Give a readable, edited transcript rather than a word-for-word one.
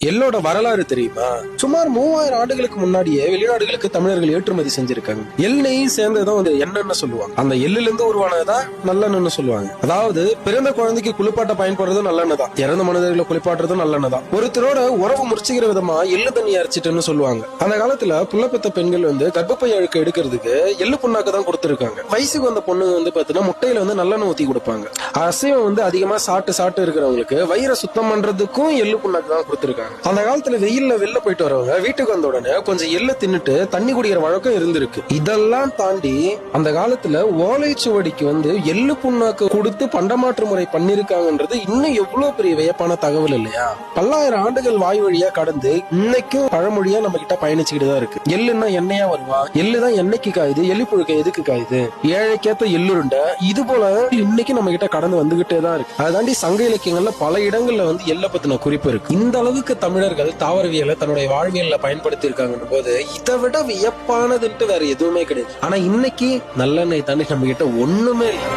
எள்ளோட வரலாறு தெரியுமா? சுமார் 3000 ஆண்டுகளுக்கு முன்னாடியே வெளிநாடுகளுக்கு தமிழர்கள் ஏற்றுமதி செஞ்சிருக்காங்க. எண்ணெயும் சேர்ந்ததான் வந்து எண்ணெய்னு சொல்லுவாங்க. அந்த எள்ளுல இருந்து உருவானதான் நல்லெண்ணு சொல்லுவாங்க. அதாவது பிறந்த குழந்தைக்கு குளிப்பாட்ட பயன்படுறது நல்லெண்ணெய் தான், இறந்த மனிதர்களை குளிப்பாட்டுறதும் நல்லெண்ணெய் தான். ஒருத்தரோட உறவு முறிச்சுக்கிற விதமா எள்ளு தண்ணி அரைச்சிட்டுன்னு சொல்லுவாங்க. அந்த காலத்துல புள்ளப்பெத்த பெண்கள் வந்து கர்ப்பப்பை அழுக்க எடுக்கிறதுக்கு எள்ளு புண்ணாக்கு தான் கொடுத்திருக்காங்க. வயசுக்கு வந்த பொண்ணு வந்து பாத்தீங்கன்னா முட்டையில வந்து நல்லெண்ணெய் ஊத்தி கொடுப்பாங்க. அசைவம் வந்து அதிகமா சாப்பிட்டு இருக்கிறவங்களுக்கு வயிறை சுத்தம் பண்றதுக்கும் எள்ளு புண்ணாக்கு தான் கொடுத்திருக்காங்க. அந்த காலத்துல வெயில்ல வெளில போயிட்டு வரவங்க வீட்டுக்கு வந்த உடனே கொஞ்சம் எள்ளு தின்னுட்டு தண்ணி குடிக்கிற வழக்கம் இருந்திருக்கு. இதெல்லாம் தாண்டி அந்த காலத்துல ஓலைச்சுவடிக்கு வந்து எள்ளு புண்ணாக்கு கொடுத்து பண்டமாற்று முறை பண்ணிருக்காங்கன்றது இன்னும் எவ்வளவு பெரிய வியப்பான தகவல் இல்லையா? பல்லாயிரம் ஆண்டுகள் வாய் வழியா கடந்து இன்னைக்கும் பழமொழியா நம்ம கிட்ட பயணிச்சுக்கிட்டு தான் இருக்கு. எள்ளுன்னா எண்ணெயா வருவா, எள்ளுதான் எண்ணெய்க்கு காயுது, எள்ளு புழுக்க எதுக்கு காயுது, ஏழைக்கேத்த எள்ளுருண்ட, இது போல இன்னைக்கு நம்ம கிட்ட கடந்து வந்துகிட்டே தான் இருக்கு. அதை தாண்டி சங்க இலக்கியங்கள்ல பல இடங்கள்ல வந்து எள்ள பத்தின குறிப்பு இருக்கு. இந்த அளவுக்கு தமிழர்கள் தாவரவியலை தன்னுடைய வாழ்வியல்ல பயன்படுத்தி இருக்காங்க போது இதை விட வியப்பானதுன்ட்டு வேற எதுவுமே கிடையாது. ஆனா இன்னைக்கு நல்லெண்ணெய் தாண்டி நம்ம கிட்ட ஒண்ணுமே இல்லை.